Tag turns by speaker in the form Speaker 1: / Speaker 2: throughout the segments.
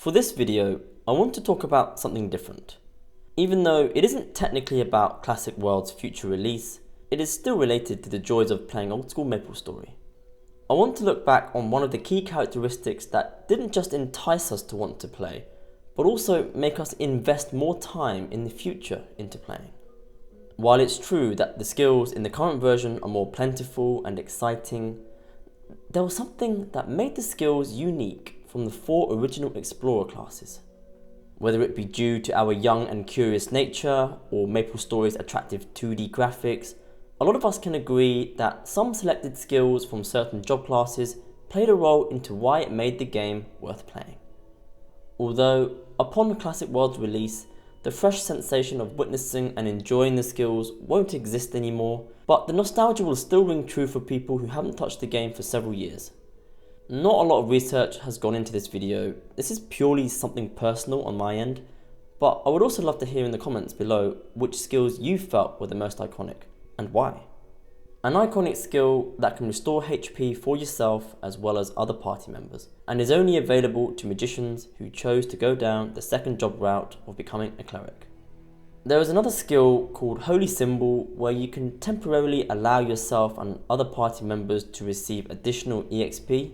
Speaker 1: For this video, I want to talk about something different. Even though it isn't technically about Classic World's future release, it is still related to the joys of playing old school Maplestory. I want to look back on one of the key characteristics that didn't just entice us to want to play, but also make us invest more time in the future into playing. While it's true that the skills in the current version are more plentiful and exciting, there was something that made the skills unique from the 4 original Explorer classes. Whether it be due to our young and curious nature or Maplestory's attractive 2D graphics, a lot of us can agree that some selected skills from certain job classes played a role into why it made the game worth playing. Although, upon Classic World's release, the fresh sensation of witnessing and enjoying the skills won't exist anymore, but the nostalgia will still ring true for people who haven't touched the game for several years. Not a lot of research has gone into this video. This is purely something personal on my end, but I would also love to hear in the comments below which skills you felt were the most iconic and why. An iconic skill that can restore HP for yourself as well as other party members, and is only available to magicians who chose to go down the second job route of becoming a cleric. There is another skill called Holy Symbol where you can temporarily allow yourself and other party members to receive additional EXP.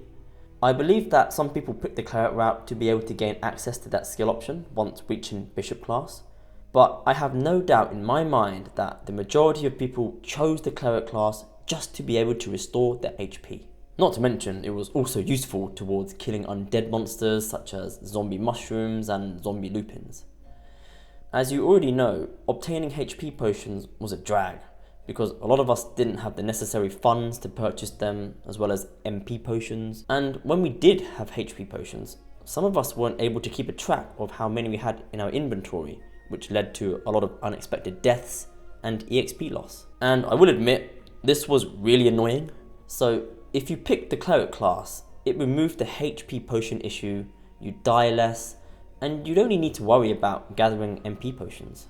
Speaker 1: I believe that some people pick the cleric route to be able to gain access to that skill option once reaching bishop class, but I have no doubt in my mind that the majority of people chose the cleric class just to be able to restore their HP. Not to mention, it was also useful towards killing undead monsters such as zombie mushrooms and zombie lupins. As you already know, obtaining HP potions was a drag, because a lot of us didn't have the necessary funds to purchase them, as well as MP potions, and when we did have HP potions, some of us weren't able to keep a track of how many we had in our inventory, which led to a lot of unexpected deaths and EXP loss. And I will admit, this was really annoying. So if you picked the cleric class, it removed the HP potion issue, you'd die less, and you'd only need to worry about gathering MP potions.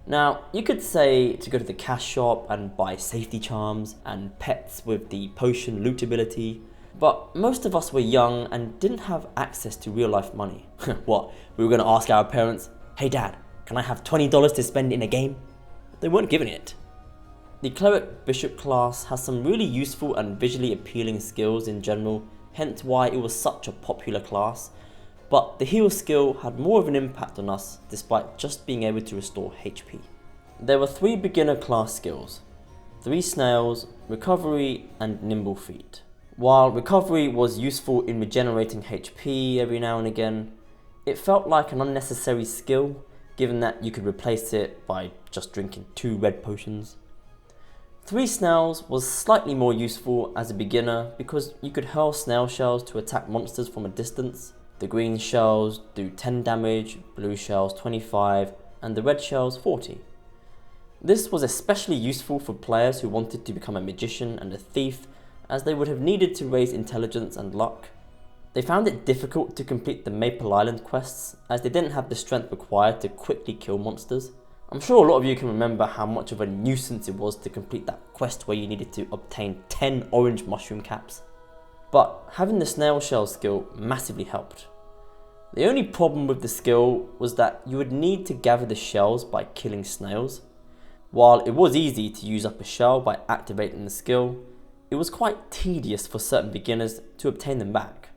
Speaker 1: Now, you could say to go to the cash shop and buy safety charms and pets with the potion loot ability, but most of us were young and didn't have access to real life money. What, we were going to ask our parents, "Hey dad, can I have $20 to spend in a game?" They weren't giving it. The cleric bishop class has some really useful and visually appealing skills in general, hence why it was such a popular class. But the heal skill had more of an impact on us despite just being able to restore HP. There were 3 beginner class skills: 3 snails, recovery and nimble feet. While recovery was useful in regenerating HP every now and again, it felt like an unnecessary skill given that you could replace it by just drinking 2 red potions. 3 snails was slightly more useful as a beginner because you could hurl snail shells to attack monsters from a distance. The green shells do 10 damage, blue shells 25, and the red shells 40. This was especially useful for players who wanted to become a magician and a thief, as they would have needed to raise intelligence and luck. They found it difficult to complete the Maple Island quests, as they didn't have the strength required to quickly kill monsters. I'm sure a lot of you can remember how much of a nuisance it was to complete that quest where you needed to obtain 10 orange mushroom caps. But having the snail shell skill massively helped. The only problem with the skill was that you would need to gather the shells by killing snails. While it was easy to use up a shell by activating the skill, it was quite tedious for certain beginners to obtain them back.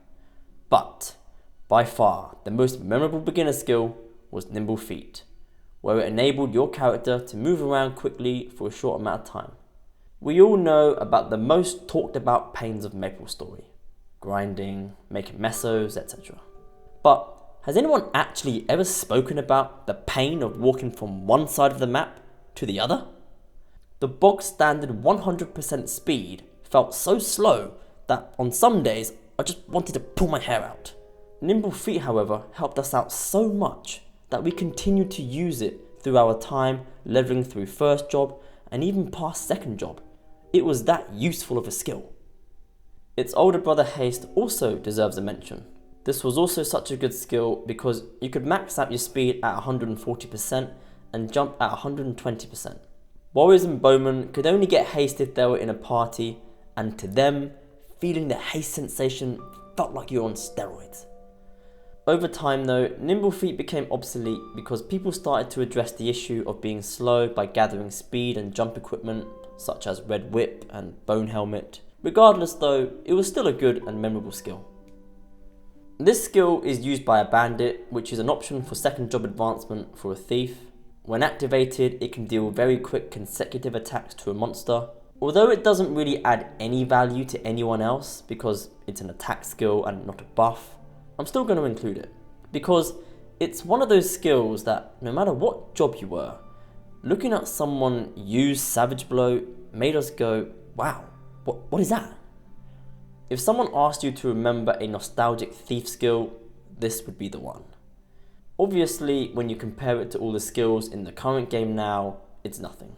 Speaker 1: But by far the most memorable beginner skill was Nimble Feet, where it enabled your character to move around quickly for a short amount of time. We all know about the most talked about pains of Maplestory: grinding, making mesos, etc. But has anyone actually ever spoken about the pain of walking from one side of the map to the other? The bog standard 100% speed felt so slow that on some days I just wanted to pull my hair out. Nimble Feet, however, helped us out so much that we continued to use it through our time leveling through first job and even past second job. It was that useful of a skill. Its older brother Haste also deserves a mention. This was also such a good skill because you could max out your speed at 140% and jump at 120%. Warriors and bowmen could only get haste if they were in a party, and to them, feeling the haste sensation felt like you're on steroids. Over time though, nimble feet became obsolete because people started to address the issue of being slow by gathering speed and jump equipment such as Red Whip and Bone Helmet. Regardless though, it was still a good and memorable skill. This skill is used by a bandit, which is an option for second job advancement for a thief. When activated, it can deal very quick consecutive attacks to a monster. Although it doesn't really add any value to anyone else because it's an attack skill and not a buff, I'm still going to include it, because it's one of those skills that no matter what job you were, looking at someone use Savage Blow made us go, wow, what is that? If someone asked you to remember a nostalgic thief skill, this would be the one. Obviously, when you compare it to all the skills in the current game now, it's nothing.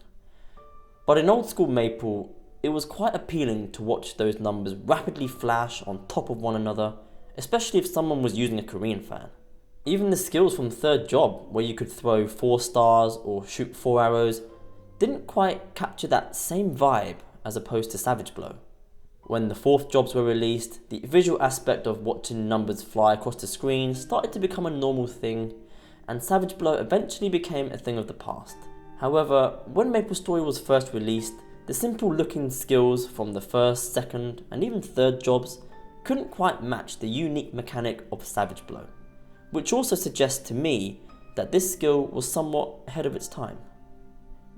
Speaker 1: But in old school Maple, it was quite appealing to watch those numbers rapidly flash on top of one another, especially if someone was using a Korean fan. Even the skills from third job, where you could throw 4 stars or shoot 4 arrows, didn't quite capture that same vibe as opposed to Savage Blow. When the 4th jobs were released, the visual aspect of watching numbers fly across the screen started to become a normal thing, and Savage Blow eventually became a thing of the past. However, when Maplestory was first released, the simple looking skills from the 1st, 2nd, and even 3rd jobs couldn't quite match the unique mechanic of Savage Blow, which also suggests to me that this skill was somewhat ahead of its time.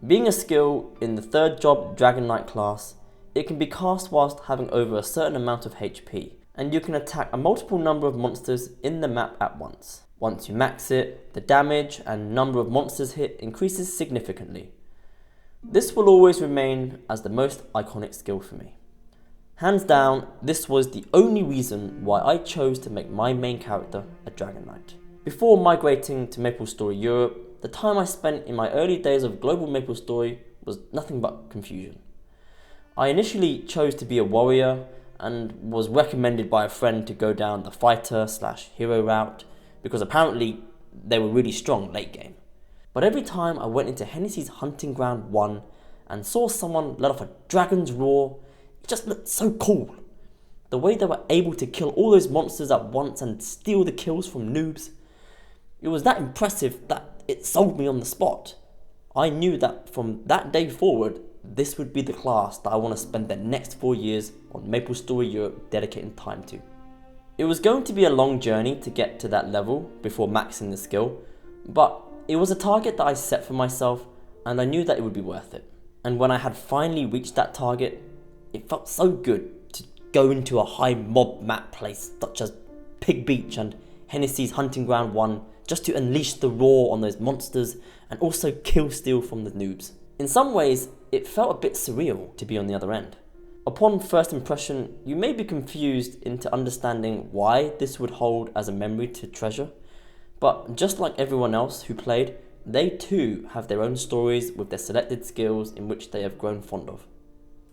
Speaker 1: Being a skill in the 3rd job Dragon Knight class, it can be cast whilst having over a certain amount of HP, and you can attack a multiple number of monsters in the map at once. Once you max it, the damage and number of monsters hit increases significantly. This will always remain as the most iconic skill for me. Hands down, this was the only reason why I chose to make my main character a Dragon Knight. Before migrating to Maplestory Europe, the time I spent in my early days of global Maplestory was nothing but confusion. I initially chose to be a warrior and was recommended by a friend to go down the fighter/hero route because apparently they were really strong late game. But every time I went into Hennessy's Hunting Ground 1 and saw someone let off a dragon's roar, it just looked so cool. The way they were able to kill all those monsters at once and steal the kills from noobs, it was that impressive that it sold me on the spot. I knew that from that day forward, this would be the class that I want to spend the next 4 years on Maplestory Europe dedicating time to. It was going to be a long journey to get to that level before maxing the skill, but it was a target that I set for myself and I knew that it would be worth it. And when I had finally reached that target, it felt so good to go into a high mob map place such as Pig Beach and Hennessy's Hunting Ground 1 just to unleash the roar on those monsters and also kill steal from the noobs. In some ways, it felt a bit surreal to be on the other end. Upon first impression, you may be confused into understanding why this would hold as a memory to treasure, but just like everyone else who played, they too have their own stories with their selected skills in which they have grown fond of.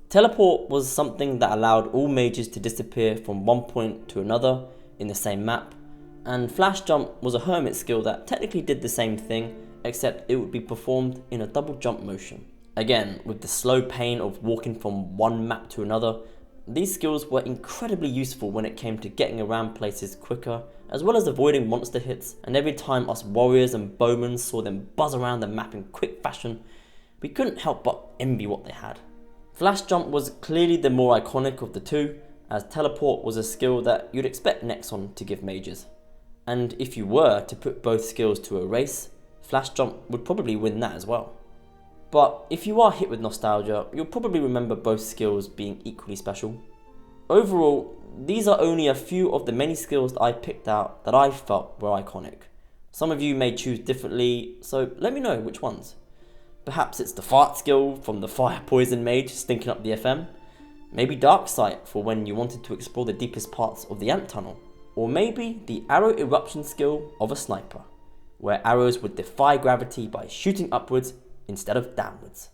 Speaker 1: Teleport was something that allowed all mages to disappear from one point to another in the same map, and Flash Jump was a hermit skill that technically did the same thing, except it would be performed in a double jump motion. Again, with the slow pain of walking from one map to another, these skills were incredibly useful when it came to getting around places quicker, as well as avoiding monster hits, and every time us warriors and bowmen saw them buzz around the map in quick fashion, we couldn't help but envy what they had. Flash Jump was clearly the more iconic of the two, as Teleport was a skill that you'd expect Nexon to give mages. And if you were to put both skills to a race, Flash Jump would probably win that as well. But if you are hit with nostalgia, you'll probably remember both skills being equally special. Overall, these are only a few of the many skills that I picked out that I felt were iconic. Some of you may choose differently, so let me know which ones. Perhaps it's the fart skill from the fire poison mage stinking up the FM. Maybe Dark Sight for when you wanted to explore the deepest parts of the ant tunnel. Or maybe the arrow eruption skill of a sniper, where arrows would defy gravity by shooting upwards instead of downwards.